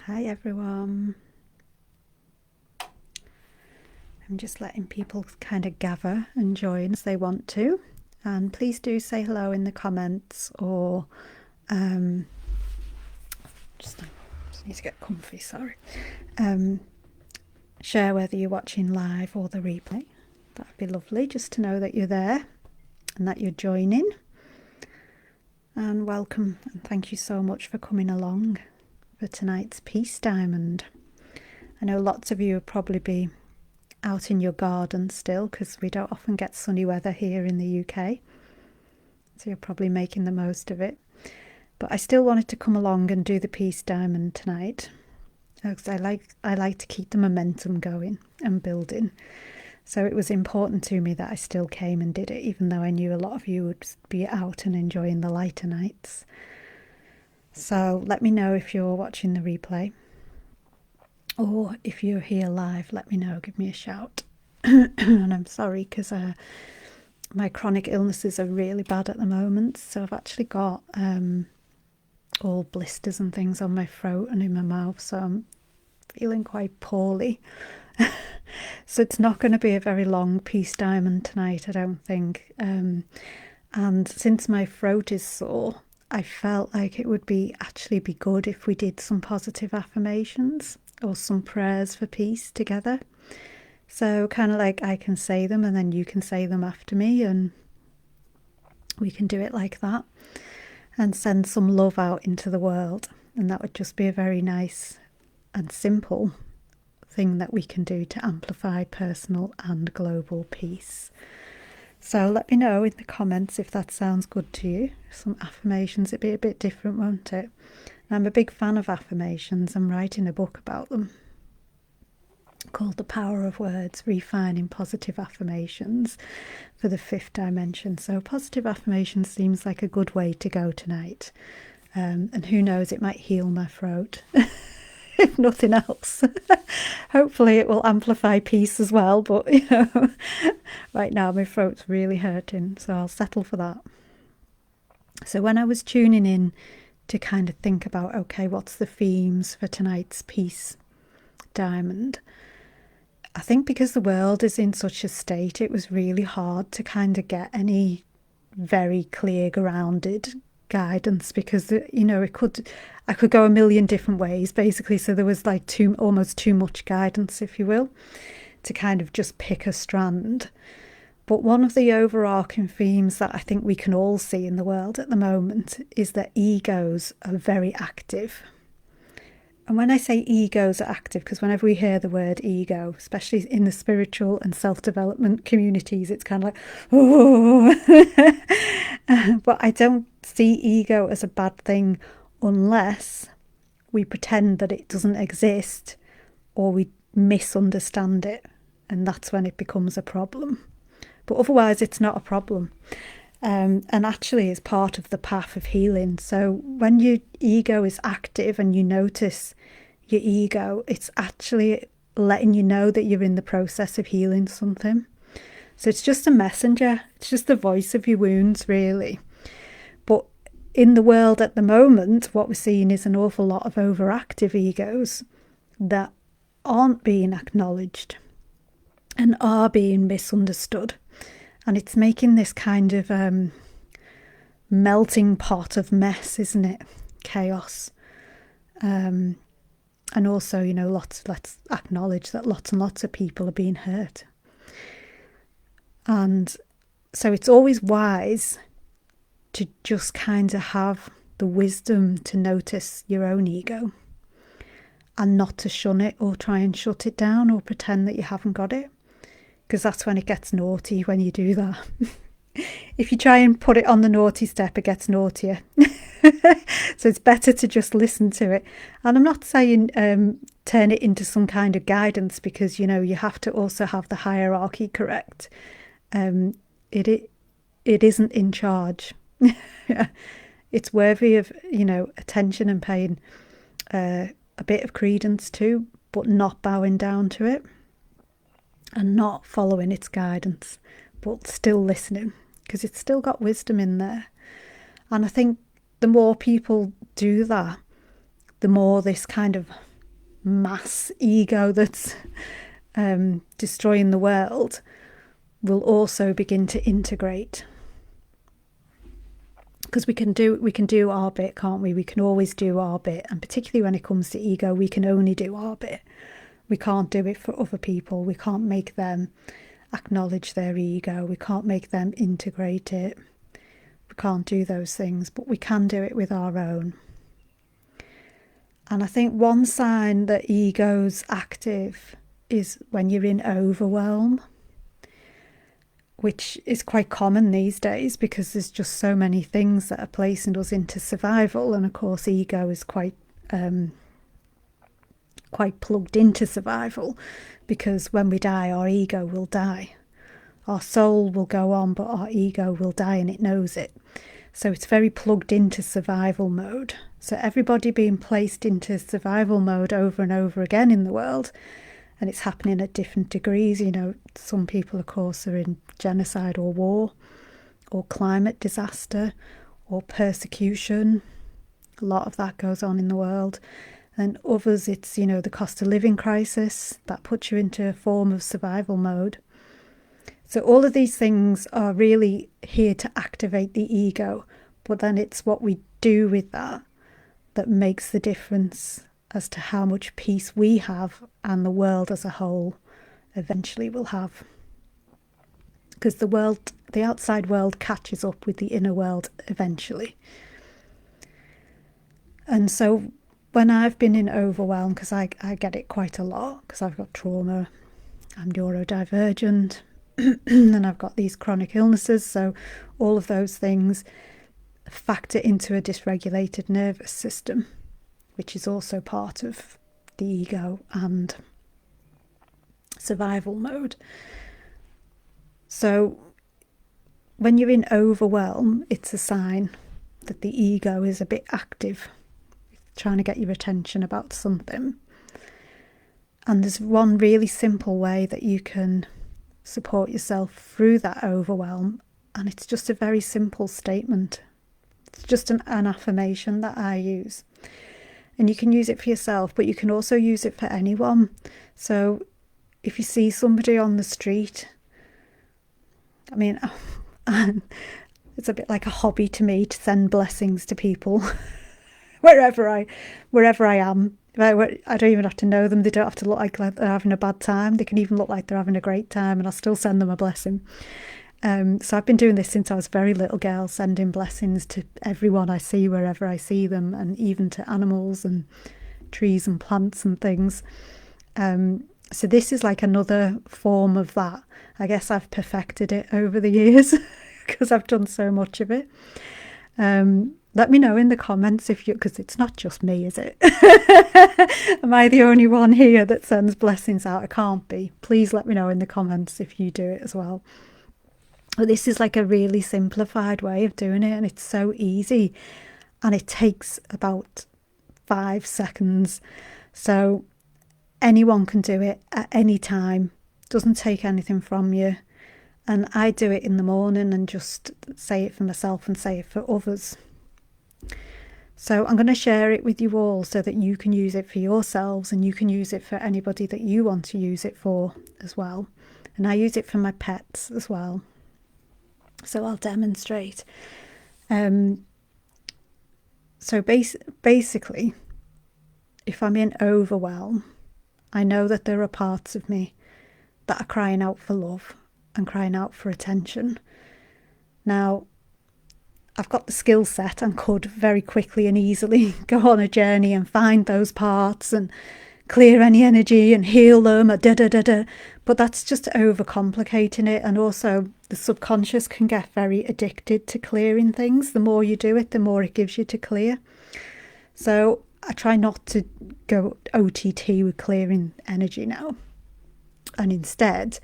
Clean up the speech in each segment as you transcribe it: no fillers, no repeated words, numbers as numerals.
Hi everyone. I'm just letting people kind of gather and join as they want to. And please do say hello in the comments or just need to get comfy, sorry. Share whether you're watching live or the replay. That'd be lovely just to know that you're there and that you're joining. And welcome and thank you so much for coming along for tonight's Peace Diamond. I know lots of you will probably be out in your garden still because we don't often get sunny weather here in the UK, so you're probably making the most of it. But I still wanted to come along and do the Peace Diamond tonight because I like to keep the momentum going and building. So it was important to me that I still came and did it, even though I knew a lot of you would be out and enjoying the lighter nights. So let me know if you're watching the replay. Or if you're here live, let me know, give me a shout. And I'm sorry because my chronic illnesses are really bad at the moment. So I've actually got all blisters and things on my throat and in my mouth. So I'm feeling quite poorly. So it's not going to be a very long Peace Diamond tonight, I don't think. And since my throat is sore, I felt like it would actually be good if we did some positive affirmations or some prayers for peace together. So kind of like I can say them and then you can say them after me and we can do it like that and send some love out into the world. And that would just be a very nice and simple thing that we can do to amplify personal and global peace. So let me know in the comments if that sounds good to you. Some affirmations, it'd be a bit different, won't it? I'm a big fan of affirmations. I'm writing a book about them called The Power of Words, Refining Positive Affirmations for the 5th dimension. So positive affirmations seems like a good way to go tonight. And who knows, it might heal my throat. If nothing else. Hopefully it will amplify peace as well, but right now my throat's really hurting, so I'll settle for that. So when I was tuning in to kind of think about, okay, what's the themes for tonight's Peace Diamond, I think because the world is in such a state, it was really hard to kind of get any very clear, grounded guidance because I could go a million different ways basically, so there was like almost too much guidance, if you will, to kind of just pick a strand. But one of the overarching themes that I think we can all see in the world at the moment is that egos are very active. And when I say egos are active, because whenever we hear the word ego, especially in the spiritual and self-development communities, it's kind of like, oh. But I don't see ego as a bad thing unless we pretend that it doesn't exist or we misunderstand it. And that's when it becomes a problem. But otherwise, it's not a problem. And actually is part of the path of healing. So when your ego is active and you notice your ego, it's actually letting you know that you're in the process of healing something. So it's just a messenger. It's just the voice of your wounds, really. But in the world at the moment, what we're seeing is an awful lot of overactive egos that aren't being acknowledged and are being misunderstood. And it's making this kind of melting pot of mess, isn't it? Chaos. And also, let's acknowledge that lots and lots of people are being hurt. And so it's always wise to just kind of have the wisdom to notice your own ego and not to shun it or try and shut it down or pretend that you haven't got it. Because that's when it gets naughty, when you do that. If you try and put it on the naughty step, it gets naughtier. So it's better to just listen to it. And I'm not saying turn it into some kind of guidance, because, you have to also have the hierarchy correct. It isn't in charge. It's worthy of, attention and paying a bit of credence to, but not bowing down to it. And not following its guidance, but still listening, because it's still got wisdom in there. And I think the more people do that, the more this kind of mass ego that's destroying the world will also begin to integrate. Because we can do our bit, can't we? We can always do our bit, and particularly when it comes to ego, we can only do our bit. We can't do it for other people. We can't make them acknowledge their ego. We can't make them integrate it. We can't do those things, but we can do it with our own. And I think one sign that ego's active is when you're in overwhelm, which is quite common these days because there's just so many things that are placing us into survival. And of course, ego is quite plugged into survival, because when we die, our ego will die. Our soul will go on, but our ego will die, and it knows it. So it's very plugged into survival mode. So everybody being placed into survival mode over and over again in the world, and it's happening at different degrees. You know, some people, of course, are in genocide or war or climate disaster or persecution. A lot of that goes on in the world. And others, it's, you know, the cost of living crisis that puts you into a form of survival mode. So all of these things are really here to activate the ego, but then it's what we do with that that makes the difference as to how much peace we have and the world as a whole eventually will have. Because the outside world catches up with the inner world eventually. And so when I've been in overwhelm, because I get it quite a lot, because I've got trauma, I'm neurodivergent, and I've got these chronic illnesses, so all of those things factor into a dysregulated nervous system, which is also part of the ego and survival mode. So when you're in overwhelm, it's a sign that the ego is a bit active, trying to get your attention about something. And there's one really simple way that you can support yourself through that overwhelm, and it's just a very simple statement. It's just an affirmation that I use. And you can use it for yourself, but you can also use it for anyone. So if you see somebody on the street, I mean, it's a bit like a hobby to me to send blessings to people wherever I am. I don't even have to know them. They don't have to look like they're having a bad time. They can even look like they're having a great time, and I'll still send them a blessing. So I've been doing this since I was a very little girl, sending blessings to everyone I see wherever I see them, and even to animals and trees and plants and things. So this is like another form of that. I guess I've perfected it over the years because I've done so much of it. Let me know in the comments if you, because it's not just me, is it? Am I the only one here that sends blessings out? I can't be. Please let me know in the comments if you do it as well. But this is like a really simplified way of doing it, and it's so easy, and it takes about 5 seconds. So anyone can do it at any time. Doesn't take anything from you. And I do it in the morning and just say it for myself and say it for others. So I'm going to share it with you all so that you can use it for yourselves, and you can use it for anybody that you want to use it for as well. And I use it for my pets as well. So I'll demonstrate. So basically, if I'm in overwhelm, I know that there are parts of me that are crying out for love and crying out for attention. Now, I've got the skill set and could very quickly and easily go on a journey and find those parts and clear any energy and heal them, but that's just overcomplicating it. And also the subconscious can get very addicted to clearing things. The more you do it, the more it gives you to clear. So I try not to go OTT with clearing energy now. And instead,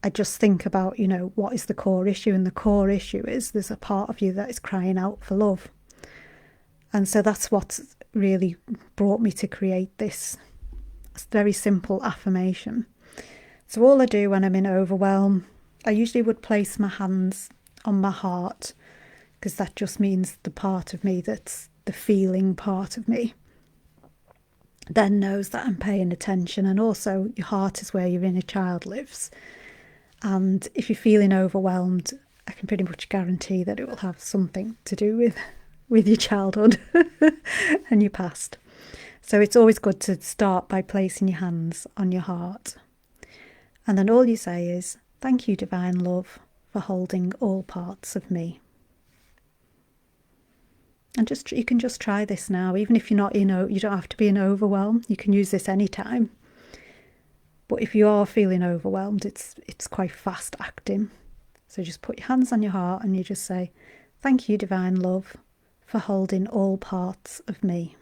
I just think about, what is the core issue? And the core issue is there's a part of you that is crying out for love. And so that's what's really brought me to create this very simple affirmation. So all I do when I'm in overwhelm, I usually would place my hands on my heart, because that just means the part of me that's the feeling part of me. then knows that I'm paying attention. And also, your heart is where your inner child lives. And if you're feeling overwhelmed, I can pretty much guarantee that it will have something to do with your childhood and your past. So it's always good to start by placing your hands on your heart. And then all you say is, thank you, Divine Love, for holding all parts of me. And you can just try this now, even if you're not you don't have to be in overwhelm. You can use this anytime. But if you are feeling overwhelmed, it's quite fast acting. So just put your hands on your heart and you just say, thank you, Divine Love, for holding all parts of me.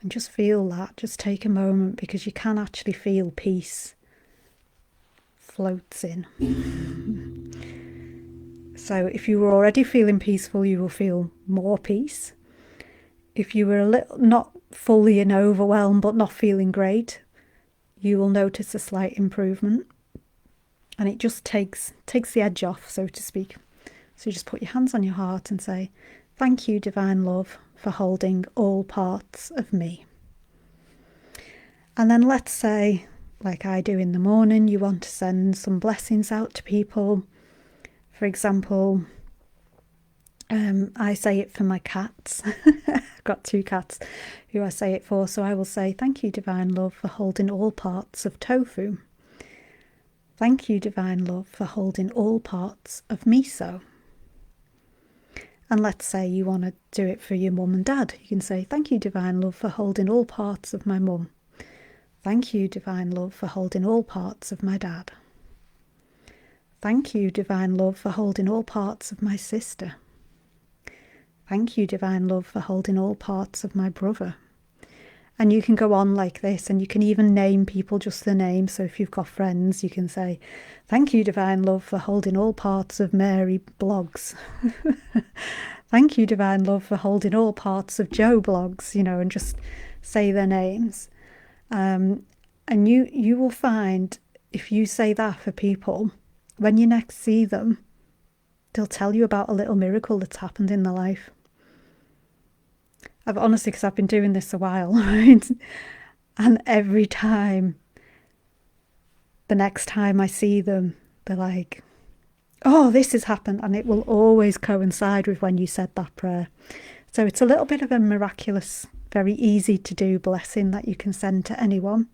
And just feel that. Just take a moment, because you can actually feel peace floats in. So if you were already feeling peaceful, you will feel more peace. If you were a little not fully in overwhelm but not feeling great, you will notice a slight improvement. And it just takes the edge off, so to speak. So you just put your hands on your heart and say, thank you, Divine Love, for holding all parts of me. And then let's say, like I do in the morning, you want to send some blessings out to people. For example, I say it for my cats. I've got 2 cats who I say it for. So I will say, thank you, Divine Love, for holding all parts of tofu. Thank you, Divine Love, for holding all parts of miso. And let's say you want to do it for your mum and dad. You can say, thank you, Divine Love, for holding all parts of my mum. Thank you, Divine Love, for holding all parts of my dad. Thank you, Divine Love, for holding all parts of my sister. Thank you, Divine Love, for holding all parts of my brother. And you can go on like this, and you can even name people just the name. So if you've got friends, you can say, thank you, Divine Love, for holding all parts of Mary Blogs. Thank you, Divine Love, for holding all parts of Joe Blogs, and just say their names. And you will find, if you say that for people, when you next see them, they'll tell you about a little miracle that's happened in their life. Because I've been doing this a while, right? And every time, the next time I see them, they're like, oh, this has happened. And it will always coincide with when you said that prayer. So it's a little bit of a miraculous, very easy to do blessing that you can send to anyone.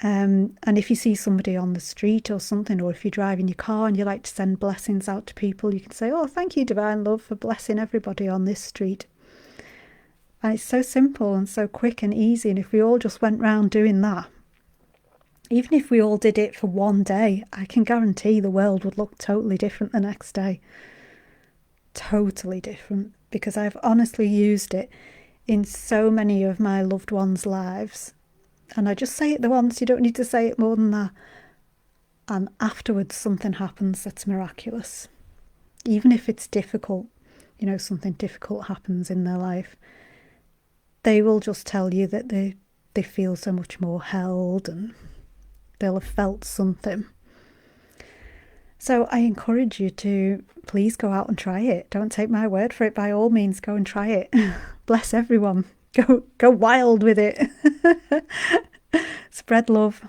And if you see somebody on the street or something, or if you drive in your car and you like to send blessings out to people, you can say, oh, thank you, Divine Love, for blessing everybody on this street. And it's so simple and so quick and easy. And if we all just went round doing that, even if we all did it for one day, I can guarantee the world would look totally different the next day. Totally different. Because I've honestly used it in so many of my loved ones' lives. And I just say it the once, you don't need to say it more than that. And afterwards something happens that's miraculous. Even if it's difficult, something difficult happens in their life, they will just tell you that they feel so much more held and they'll have felt something. So I encourage you to please go out and try it. Don't take my word for it. By all means, go and try it. Bless everyone. Go wild with it. Spread love.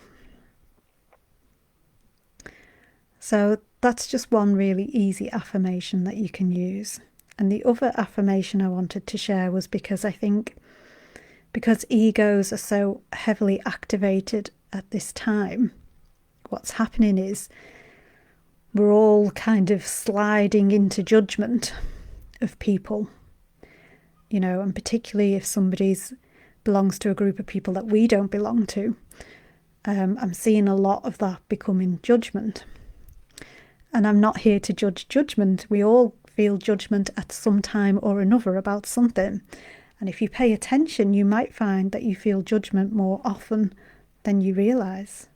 So that's just one really easy affirmation that you can use. And the other affirmation I wanted to share was because I think because egos are so heavily activated at this time, what's happening is we're all kind of sliding into judgment of people, and particularly if somebody belongs to a group of people that we don't belong to. I'm seeing a lot of that becoming judgment. And I'm not here to judge judgment. We all feel judgment at some time or another about something. And if you pay attention, you might find that you feel judgment more often than you realise.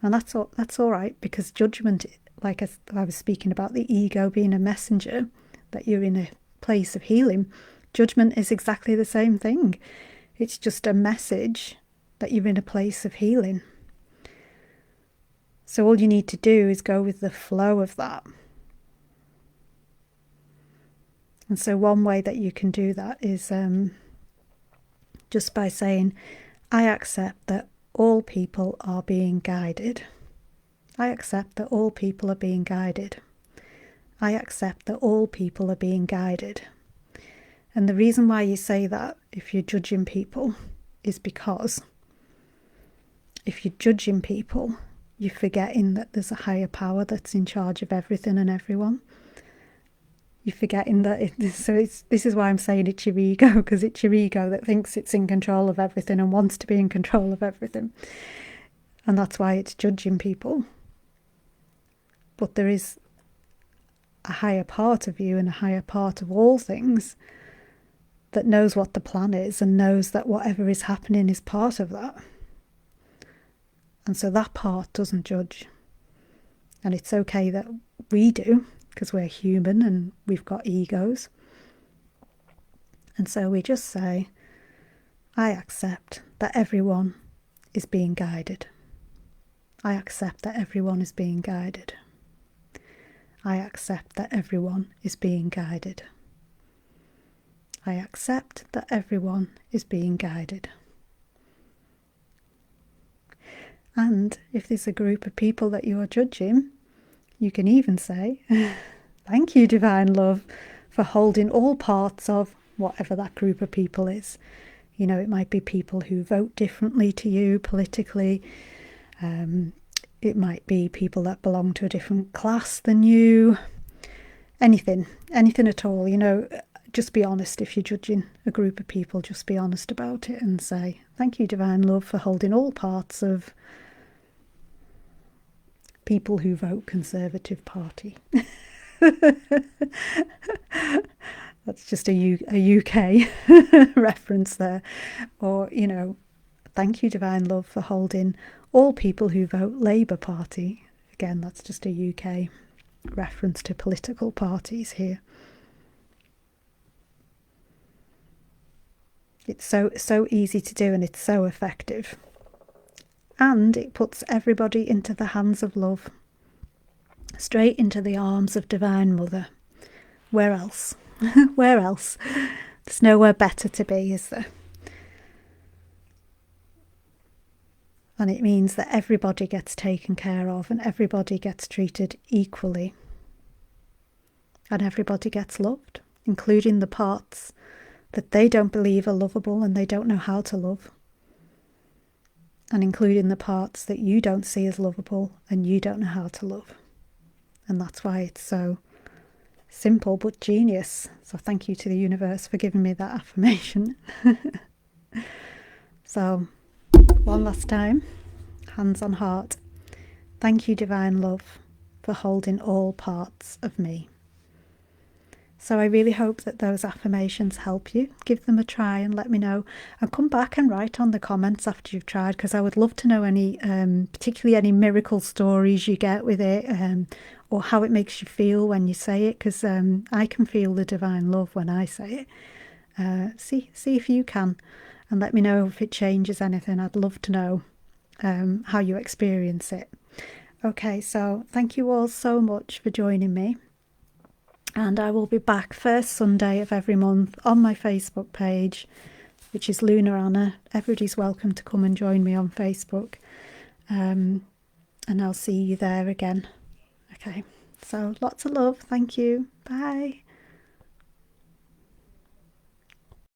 And that's all right, because judgment, like I was speaking about the ego being a messenger, that you're in a place of healing, judgment is exactly the same thing. It's just a message that you're in a place of healing. So all you need to do is go with the flow of that. And so one way that you can do that is just by saying, I accept that all people are being guided. I accept that all people are being guided. I accept that all people are being guided. And the reason why you say that, if you're judging people, is because if you're judging people, you're forgetting that there's a higher power that's in charge of everything and everyone. You're forgetting that. This is why I'm saying it's your ego, because it's your ego that thinks it's in control of everything and wants to be in control of everything. And that's why it's judging people. But there is a higher part of you and a higher part of all things that knows what the plan is and knows that whatever is happening is part of that. And so that part doesn't judge. And it's okay that we do, because we're human and we've got egos. And so we just say, I accept that everyone is being guided. I accept that everyone is being guided. I accept that everyone is being guided. I accept that everyone is being guided. And if there's a group of people that you're judging, you can even say, thank you, Divine Love, for holding all parts of whatever that group of people is. You know, it might be people who vote differently to you politically. It might be people that belong to a different class than you. Anything at all, you know. Just be honest. If you're judging a group of people, just be honest about it and say, thank you, Divine Love, for holding all parts of people who vote Conservative Party. That's just a UK reference there. Or, you know, thank you, Divine Love, for holding all people who vote Labour Party. Again, that's just a UK reference to political parties here. It's so easy to do, and it's so effective. And it puts everybody into the hands of love, straight into the arms of Divine Mother. Where else? Where else? There's nowhere better to be, is there? And it means that everybody gets taken care of and everybody gets treated equally. And everybody gets loved, including the parts that they don't believe are lovable and they don't know how to love. And including the parts that you don't see as lovable and you don't know how to love. And that's why it's so simple but genius. So thank you to the universe for giving me that affirmation. So, one last time, hands on heart. Thank you, Divine Love, for holding all parts of me. So I really hope that those affirmations help you. Give them a try and let me know. And come back and write on the comments after you've tried, because I would love to know any, particularly any miracle stories you get with it, or how it makes you feel when you say it, because I can feel the Divine Love when I say it. See if you can, and let me know if it changes anything. I'd love to know how you experience it. Okay, so thank you all so much for joining me. And I will be back first Sunday of every month on my Facebook page, which is Lunar Anna. Everybody's welcome to come and join me on Facebook. And I'll see you there again. Okay, so lots of love. Thank you. Bye.